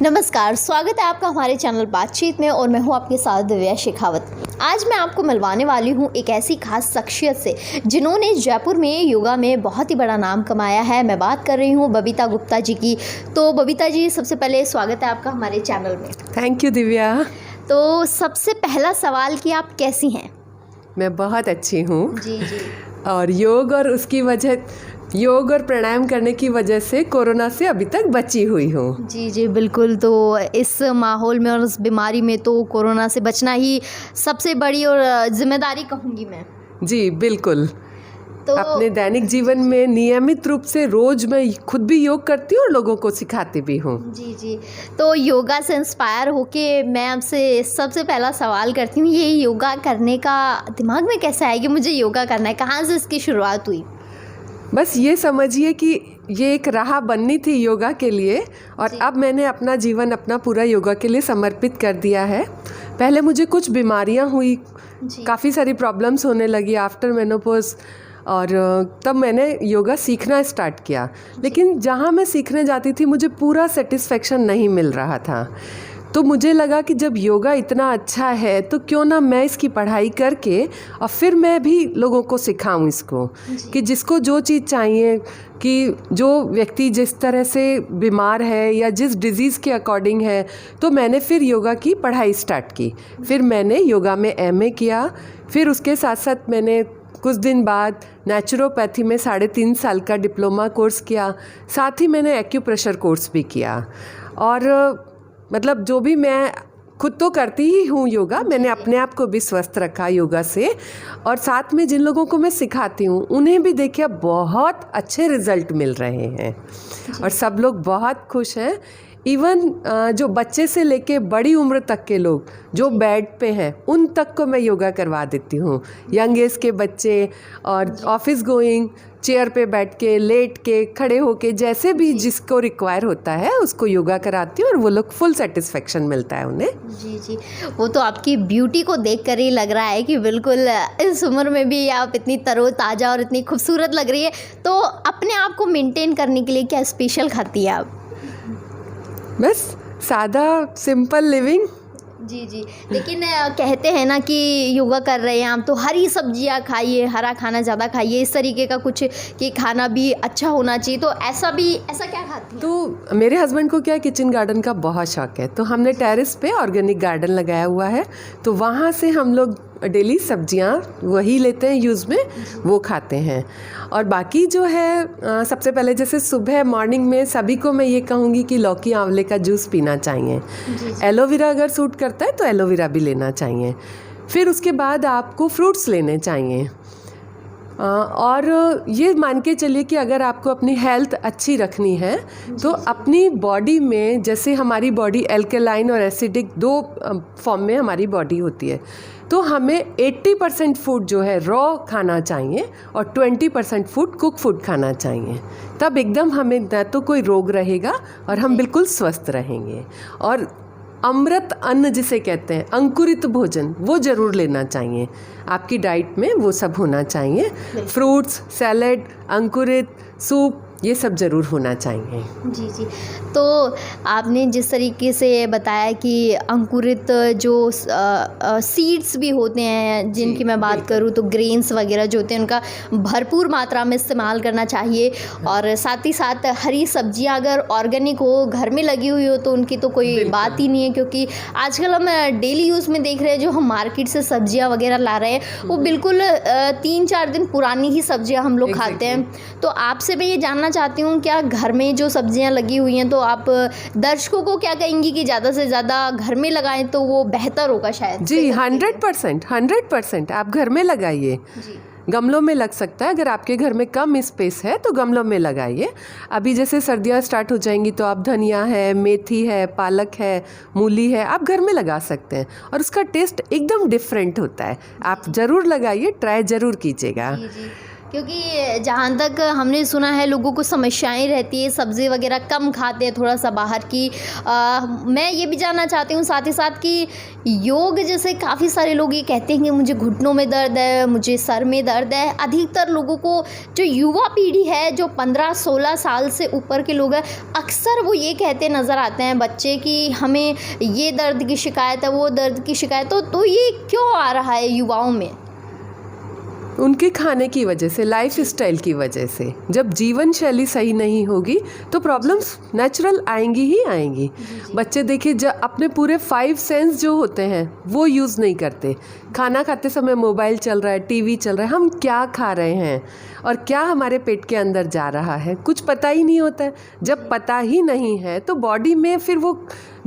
नमस्कार, स्वागत है आपका हमारे चैनल बातचीत में और मैं हूं आपके साथ दिव्या शेखावत। आज मैं आपको मिलवाने वाली हूं एक ऐसी खास शख्सियत से जिन्होंने जयपुर में योगा में बहुत ही बड़ा नाम कमाया है। मैं बात कर रही हूं बबीता गुप्ता जी की। तो बबीता जी, सबसे पहले स्वागत है आपका हमारे चैनल में। Thank you Divya. तो सबसे पहला सवाल कि आप कैसी हैं? मैं बहुत अच्छी हूँ। जी जी। और योग और प्राणायाम करने की वजह से कोरोना से अभी तक बची हुई हूँ। जी जी बिल्कुल। तो इस माहौल में और उस बीमारी में तो कोरोना से बचना ही सबसे बड़ी और जिम्मेदारी कहूँगी मैं। जी बिल्कुल। तो अपने दैनिक जीवन में नियमित रूप से रोज मैं खुद भी योग करती हूँ और लोगों को सिखाती भी हूँ। जी जी। तो योगा से इंस्पायर होके मैं आपसे सबसे पहला सवाल करती हूँ, ये योगा करने का दिमाग में कैसे आया कि मुझे योगा करना है? कहाँ से इसकी शुरुआत हुई? बस ये समझिए कि ये एक राह बननी थी योगा के लिए और अब मैंने अपना जीवन अपना पूरा योगा के लिए समर्पित कर दिया है। पहले मुझे कुछ बीमारियां हुई, काफ़ी सारी प्रॉब्लम्स होने लगी आफ्टर मेनोपॉज, और तब मैंने योगा सीखना स्टार्ट किया। लेकिन जहाँ मैं सीखने जाती थी मुझे पूरा सेटिस्फेक्शन नहीं मिल रहा था। तो मुझे लगा कि जब योगा इतना अच्छा है तो क्यों ना मैं इसकी पढ़ाई करके और फिर मैं भी लोगों को सिखाऊं इसको, कि जिसको जो चीज़ चाहिए, कि जो व्यक्ति जिस तरह से बीमार है या जिस डिज़ीज़ के अकॉर्डिंग है। तो मैंने फिर योगा की पढ़ाई स्टार्ट की। फिर मैंने योगा में एमए किया। फिर उसके साथ साथ मैंने कुछ दिन बाद नेचुरोपैथी में 3.5 साल का डिप्लोमा कोर्स किया। साथ ही मैंने एक्यूप्रेशर कोर्स भी किया। और मतलब जो भी मैं खुद तो करती ही हूँ योगा, मैंने अपने आप को भी स्वस्थ रखा योगा से। और साथ में जिन लोगों को मैं सिखाती हूँ उन्हें भी देखिए बहुत अच्छे रिजल्ट मिल रहे हैं और सब लोग बहुत खुश हैं। इवन जो बच्चे से लेके बड़ी उम्र तक के लोग जो बेड पे हैं उन तक को मैं योगा करवा देती हूँ। यंग एज के बच्चे और ऑफिस गोइंग, चेयर पे बैठ के, लेट के, खड़े होके, जैसे भी जिसको रिक्वायर होता है उसको योगा कराती हूँ और वो लोग फुल सेटिस्फेक्शन मिलता है उन्हें। जी जी। वो तो आपकी ब्यूटी को देख कर ही लग रहा है कि बिल्कुल इस उम्र में भी आप इतनी तरोताज़ा और इतनी खूबसूरत लग रही है। तो अपने आप को मेंटेन करने के लिए क्या स्पेशल खाती है आप? बस सादा सिंपल लिविंग। जी जी। लेकिन कहते हैं ना कि योगा कर रहे हैं आप तो हरी सब्जियां खाइए, हरा खाना ज़्यादा खाइए, इस तरीके का कुछ कि खाना भी अच्छा होना चाहिए। तो ऐसा क्या खाती हैं? तो मेरे हस्बैंड को क्या किचन गार्डन का बहुत शौक है, तो हमने टेरेस पे ऑर्गेनिक गार्डन लगाया हुआ है। तो वहाँ से हम लोग डेली सब्जियाँ वही लेते हैं यूज़ में, वो खाते हैं। और बाकी जो है सबसे पहले जैसे सुबह मॉर्निंग में सभी को मैं ये कहूँगी कि लौकी आंवले का जूस पीना चाहिए। एलोवेरा अगर सूट करता है तो एलोवेरा भी लेना चाहिए। फिर उसके बाद आपको फ्रूट्स लेने चाहिए। और ये मान के चलिए कि अगर आपको अपनी हेल्थ अच्छी रखनी है तो अपनी बॉडी में, जैसे हमारी बॉडी एल्कलाइन और एसिडिक 2 फॉर्म में हमारी बॉडी होती है, तो हमें 80% फूड जो है रॉ खाना चाहिए और 20% फूड कुक फूड खाना चाहिए। तब एकदम हमें न तो कोई रोग रहेगा और हम बिल्कुल स्वस्थ रहेंगे। और अमृत अन्न जिसे कहते हैं, अंकुरित भोजन, वो ज़रूर लेना चाहिए। आपकी डाइट में वो सब होना चाहिए। फ्रूट्स, सैलेड, अंकुरित, सूप, ये सब ज़रूर होना चाहिए। जी जी। तो आपने जिस तरीके से बताया कि अंकुरित जो सीड्स भी होते हैं, जिनकी मैं बात करूँ तो ग्रेन्स वगैरह जो होते हैं उनका भरपूर मात्रा में इस्तेमाल करना चाहिए। और साथ ही साथ हरी सब्जियां अगर ऑर्गेनिक हो, घर में लगी हुई हो तो उनकी तो कोई बात ही नहीं है। क्योंकि आजकल हम डेली यूज़ में देख रहे हैं, जो हम मार्केट से सब्जियाँ वगैरह ला रहे हैं वो बिल्कुल 3-4 दिन पुरानी ही सब्जियाँ हम लोग खाते हैं। तो आपसे मैं ये जानना चाहती हूँ, क्या घर में जो सब्जियां लगी हुई हैं, तो आप दर्शकों को क्या कहेंगी कि ज़्यादा से ज़्यादा घर में लगाएं तो वो बेहतर होगा शायद? जी 100% आप घर में लगाइए। गमलों में लग सकता है, अगर आपके घर में कम स्पेस है तो गमलों में लगाइए। अभी जैसे सर्दियाँ स्टार्ट हो जाएंगी तो आप धनिया है, मेथी है, पालक है, मूली है, आप घर में लगा सकते हैं और उसका टेस्ट एकदम डिफरेंट होता है। आप ज़रूर लगाइए, ट्राई ज़रूर कीजिएगा। क्योंकि जहाँ तक हमने सुना है लोगों को समस्याएं रहती है, सब्ज़ी वगैरह कम खाते हैं थोड़ा सा बाहर की। मैं ये भी जानना चाहती हूँ साथ ही साथ कि योग जैसे काफ़ी सारे लोग ये कहते हैं कि मुझे घुटनों में दर्द है, मुझे सर में दर्द है। अधिकतर लोगों को जो युवा पीढ़ी है, जो 15-16 साल से ऊपर के लोग हैं, अक्सर वो ये कहते नज़र आते हैं बच्चे कि हमें ये दर्द की शिकायत है, वो दर्द की शिकायत हो। तो ये क्यों आ रहा है युवाओं में? उनके खाने की वजह से, लाइफ स्टाइल की वजह से। जब जीवन शैली सही नहीं होगी तो प्रॉब्लम्स नेचुरल आएंगी ही आएंगी। बच्चे देखिए, जब अपने पूरे 5 सेंस जो होते हैं वो यूज़ नहीं करते। खाना खाते समय मोबाइल चल रहा है, टीवी चल रहा है, हम क्या खा रहे हैं और क्या हमारे पेट के अंदर जा रहा है कुछ पता ही नहीं होता है। जब पता ही नहीं है तो बॉडी में फिर वो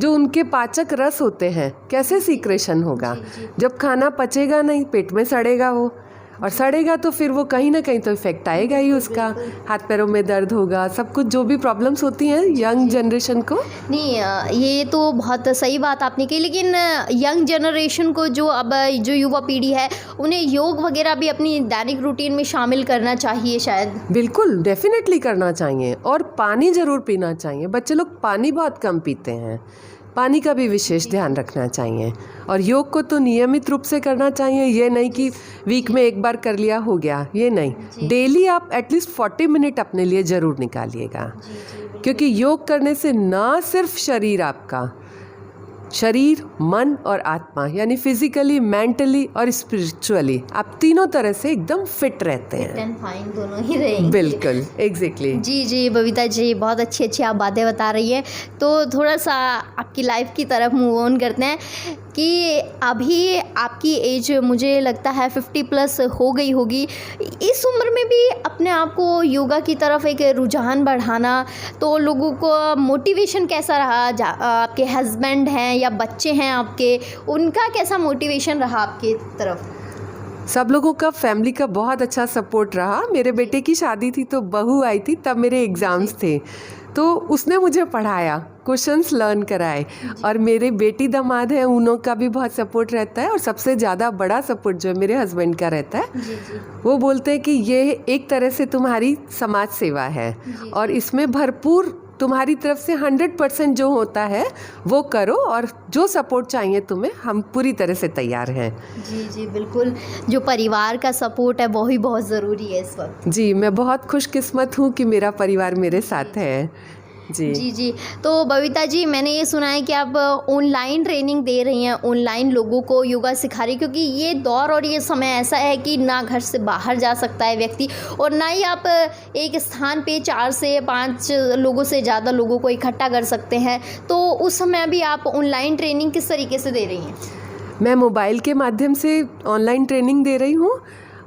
जो उनके पाचक रस होते हैं कैसे सीक्रेशन होगा। जब खाना पचेगा नहीं, पेट में सड़ेगा वो, और सड़ेगा तो फिर वो कहीं ना कहीं तो इफेक्ट आएगा ही उसका। हाथ पैरों में दर्द होगा, सब कुछ जो भी प्रॉब्लम्स होती हैं यंग जनरेशन को। नहीं, ये तो बहुत सही बात आपने कही, लेकिन यंग जनरेशन को जो युवा पीढ़ी है उन्हें योग वगैरह भी अपनी दैनिक रूटीन में शामिल करना चाहिए शायद। बिल्कुल, डेफिनेटली करना चाहिए। और पानी ज़रूर पीना चाहिए। बच्चे लोग पानी बहुत कम पीते हैं, पानी का भी विशेष ध्यान रखना चाहिए। और योग को तो नियमित रूप से करना चाहिए। ये नहीं कि वीक में एक बार कर लिया हो गया, ये नहीं। डेली आप एटलीस्ट 40 मिनट अपने लिए ज़रूर निकालिएगा। क्योंकि योग करने से ना सिर्फ शरीर आपका, शरीर, मन और आत्मा, यानी फिजिकली, मेंटली और स्पिरिचुअली आप तीनों तरह से एकदम फिट रहते हैं। फिट एंड फाइन दोनों ही रहेंगे। बिल्कुल, एग्जैक्टली। जी बबीता जी, बहुत अच्छी आप बातें बता रही हैं। तो थोड़ा सा आपकी लाइफ की तरफ मूव ऑन करते हैं कि अभी आपकी एज मुझे लगता है 50+ हो गई होगी। इस उम्र में भी अपने आप को योगा की तरफ एक रुझान बढ़ाना, तो लोगों को मोटिवेशन कैसा रहा? आपके हस्बैंड हैं या बच्चे हैं आपके, उनका कैसा मोटिवेशन रहा आपके तरफ? सब लोगों का, फैमिली का बहुत अच्छा सपोर्ट रहा। मेरे बेटे की शादी थी तो बहू आई थी, तब मेरे एग्ज़ाम्स थे, तो उसने मुझे पढ़ाया, क्वेश्चंस लर्न कराए। और मेरे बेटी दामाद हैं, उन्हों का भी बहुत सपोर्ट रहता है। और सबसे ज़्यादा बड़ा सपोर्ट जो है मेरे हस्बैंड का रहता है। वो बोलते हैं कि ये एक तरह से तुम्हारी समाज सेवा है और इसमें भरपूर तुम्हारी तरफ से 100% जो होता है वो करो, और जो सपोर्ट चाहिए तुम्हें हम पूरी तरह से तैयार हैं। जी बिल्कुल, जो परिवार का सपोर्ट है वो ही बहुत ज़रूरी है इस वक्त। जी, मैं बहुत खुशकिस्मत हूँ कि मेरा परिवार मेरे साथ है। जी। तो बबीता जी, मैंने ये सुना है कि आप ऑनलाइन ट्रेनिंग दे रही हैं, ऑनलाइन लोगों को योगा सिखा रही, क्योंकि ये दौर और ये समय ऐसा है कि ना घर से बाहर जा सकता है व्यक्ति, और ना ही आप एक स्थान पे 4 से 5 लोगों से ज़्यादा लोगों को इकट्ठा कर सकते हैं। तो उस समय भी आप ऑनलाइन ट्रेनिंग किस तरीके से दे रही हैं? मैं मोबाइल के माध्यम से ऑनलाइन ट्रेनिंग दे रही हूँ,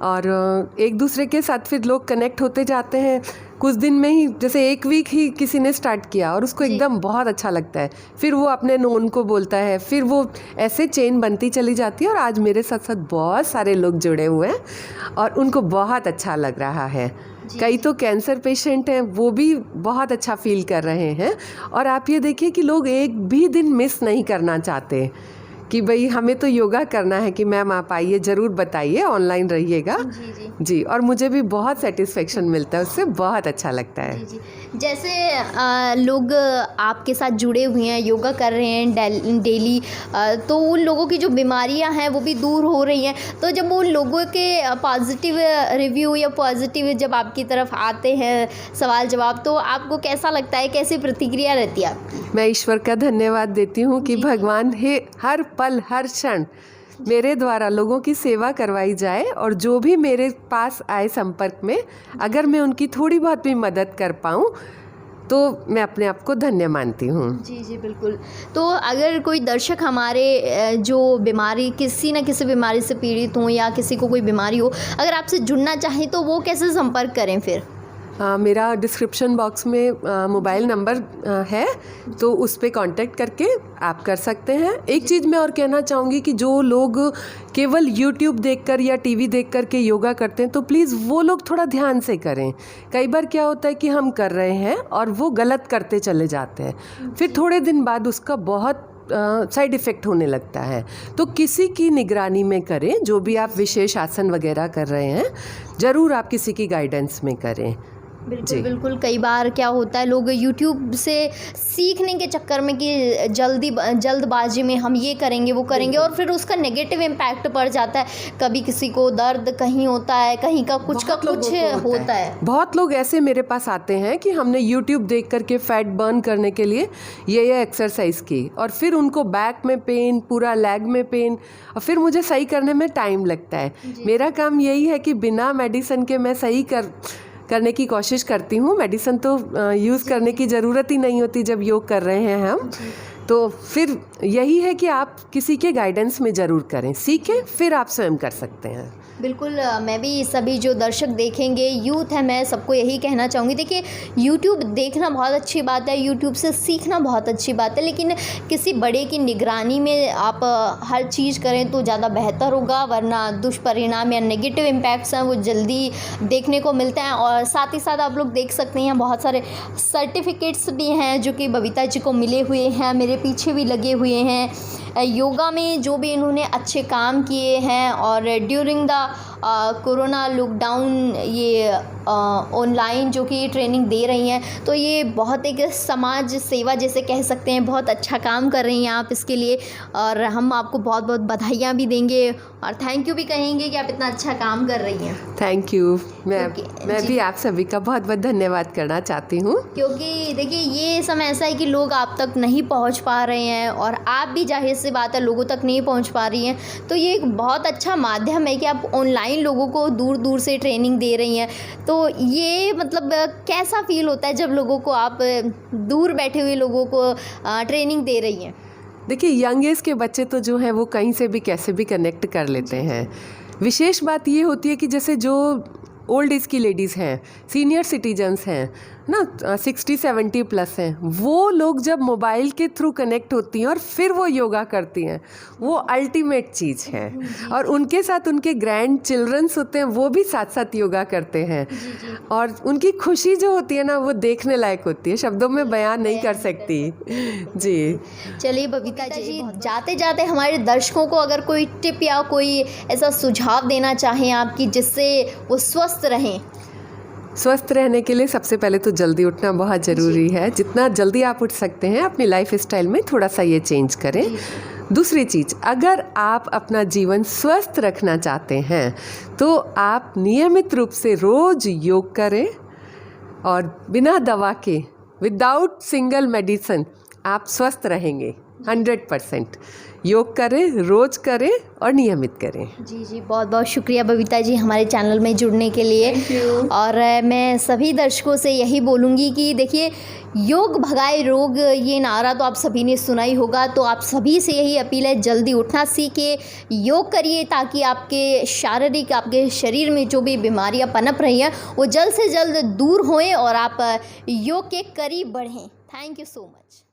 और एक दूसरे के साथ फिर लोग कनेक्ट होते जाते हैं। कुछ दिन में ही, जैसे 1 वीक ही किसी ने स्टार्ट किया और उसको एकदम बहुत अच्छा लगता है, फिर वो अपने नोन को बोलता है, फिर वो ऐसे चेन बनती चली जाती है। और आज मेरे साथ साथ बहुत सारे लोग जुड़े हुए हैं और उनको बहुत अच्छा लग रहा है। कई तो कैंसर पेशेंट हैं, वो भी बहुत अच्छा फील कर रहे हैं। और आप ये देखिए कि लोग एक भी दिन मिस नहीं करना चाहते कि भाई हमें तो योगा करना है, कि मैम आप आइए, ज़रूर बताइए, ऑनलाइन रहिएगा। जी, और मुझे भी बहुत सेटिस्फेक्शन मिलता है उससे, बहुत अच्छा लगता है। जी जैसे लोग आपके साथ जुड़े हुए हैं, योगा कर रहे हैं डेली, तो उन लोगों की जो बीमारियां हैं वो भी दूर हो रही हैं। तो जब उन लोगों के पॉजिटिव रिव्यू या पॉजिटिव जब आपकी तरफ आते हैं सवाल जवाब, तो आपको कैसा लगता है, कैसी प्रतिक्रिया रहती है आपकी? मैं ईश्वर का धन्यवाद देती हूँ कि भगवान है हर पल हर क्षण मेरे द्वारा लोगों की सेवा करवाई जाए, और जो भी मेरे पास आए संपर्क में, अगर मैं उनकी थोड़ी बहुत भी मदद कर पाऊँ तो मैं अपने आप को धन्य मानती हूँ। जी बिल्कुल। तो अगर कोई दर्शक हमारे जो बीमारी, किसी न किसी बीमारी से पीड़ित हों या किसी को कोई बीमारी हो, अगर आपसे जुड़ना चाहें तो वो कैसे संपर्क करें फिर? मेरा डिस्क्रिप्शन बॉक्स में मोबाइल नंबर है, तो उस पर कांटेक्ट करके आप कर सकते हैं। एक चीज़ मैं और कहना चाहूँगी कि जो लोग केवल YouTube देखकर या टीवी देखकर के योगा करते हैं, तो प्लीज़ वो लोग थोड़ा ध्यान से करें। कई बार क्या होता है कि हम कर रहे हैं और वो गलत करते चले जाते हैं, फिर थोड़े दिन बाद उसका बहुत साइड इफ़ेक्ट होने लगता है। तो किसी की निगरानी में करें, जो भी आप विशेष आसन वगैरह कर रहे हैं, ज़रूर आप किसी की गाइडेंस में करें। बिल्कुल बिल्कुल। कई बार क्या होता है, लोग यूट्यूब से सीखने के चक्कर में कि जल्दबाजी में हम ये करेंगे वो करेंगे, और फिर उसका नेगेटिव इम्पैक्ट पड़ जाता है। कभी किसी को दर्द कहीं होता है, कहीं का कुछ होता है। बहुत लोग ऐसे मेरे पास आते हैं कि हमने यूट्यूब देख करके फैट बर्न करने के लिए ये एक्सरसाइज की, और फिर उनको बैक में पेन, पूरा लेग में पेन, और फिर मुझे सही करने में टाइम लगता है। मेरा काम यही है कि बिना मेडिसिन के मैं सही करने की कोशिश करती हूँ। मेडिसिन तो यूज़ करने की ज़रूरत ही नहीं होती जब योग कर रहे हैं हम। तो फिर यही है कि आप किसी के गाइडेंस में ज़रूर करें, सीखें, फिर आप स्वयं कर सकते हैं। बिल्कुल। मैं भी सभी जो दर्शक देखेंगे, यूथ है, मैं सबको यही कहना चाहूँगी, देखिए यूट्यूब देखना बहुत अच्छी बात है, यूट्यूब से सीखना बहुत अच्छी बात है, लेकिन किसी बड़े की निगरानी में आप हर चीज़ करें तो ज़्यादा बेहतर होगा, वरना दुष्परिणाम या नेगेटिव इम्पैक्ट्स हैं वो जल्दी देखने को मिलते हैं। और साथ ही साथ आप लोग देख सकते हैं बहुत सारे सर्टिफिकेट्स भी हैं जो कि बबीता जी को मिले हुए हैं, मेरे पीछे भी लगे हुए हैं। योगा में जो भी इन्होंने अच्छे काम किए हैं, और ड्यूरिंग द कोरोना लॉकडाउन ये ऑनलाइन जो कि ट्रेनिंग दे रही हैं, तो ये बहुत एक समाज सेवा जैसे कह सकते हैं, बहुत अच्छा काम कर रही हैं आप इसके लिए, और हम आपको बहुत बहुत बधाइयाँ भी देंगे और थैंक यू भी कहेंगे कि आप इतना अच्छा काम कर रही हैं। Thank you. मैं भी आप सभी का बहुत बहुत धन्यवाद करना चाहती हूँ, क्योंकि देखिए ये समय ऐसा है कि लोग आप तक नहीं पहुँच पा रहे हैं, और आप भी जाहिर सी बात है लोगों तक नहीं पहुँच पा रही हैं, तो ये एक बहुत अच्छा माध्यम है कि आप ऑनलाइन लोगों को दूर दूर से ट्रेनिंग दे रही हैं। तो ये मतलब कैसा फील होता है जब लोगों को आप दूर बैठे हुए लोगों को ट्रेनिंग दे रही हैं? देखिए यंग एज के बच्चे तो जो है वो कहीं से भी कैसे भी कनेक्ट कर लेते हैं। विशेष बात ये होती है कि जैसे जो ओल्ड एज की लेडीज़ हैं, सीनियर सिटीजन्स हैं ना, 60-70 प्लस हैं, वो लोग जब मोबाइल के थ्रू कनेक्ट होती हैं और फिर वो योगा करती हैं, वो अल्टीमेट चीज़ है। और उनके साथ उनके ग्रैंड चिल्ड्रंस होते हैं, वो भी साथ साथ योगा करते हैं, और उनकी खुशी जो होती है ना वो देखने लायक होती है, शब्दों में बयान नहीं कर सकती। जी चलिए बबीता जी, जाते जाते हमारे दर्शकों को अगर कोई टिप या कोई ऐसा सुझाव देना चाहें आप कि जिससे वो स्वस्थ रहें। स्वस्थ रहने के लिए सबसे पहले तो जल्दी उठना बहुत ज़रूरी है। जितना जल्दी आप उठ सकते हैं अपनी लाइफ स्टाइल में थोड़ा सा ये चेंज करें। दूसरी चीज़, अगर आप अपना जीवन स्वस्थ रखना चाहते हैं तो आप नियमित रूप से रोज़ योग करें, और बिना दवा के, विदाउट सिंगल मेडिसिन, आप स्वस्थ रहेंगे 100%। योग करें, रोज़ करें और नियमित करें। जी जी, बहुत बहुत शुक्रिया बबीता जी हमारे चैनल में जुड़ने के लिए। और मैं सभी दर्शकों से यही बोलूँगी कि देखिए, योग भगाए रोग, ये नारा तो आप सभी ने सुना ही होगा, तो आप सभी से यही अपील है, जल्दी उठना सीखिए, योग करिए, ताकि आपके शारीरिक, आपके शरीर में जो भी बीमारियां पनप रही हैं वो जल्द से जल्द दूर होएं और आप योग के करीब बढ़ें। Thank you so much.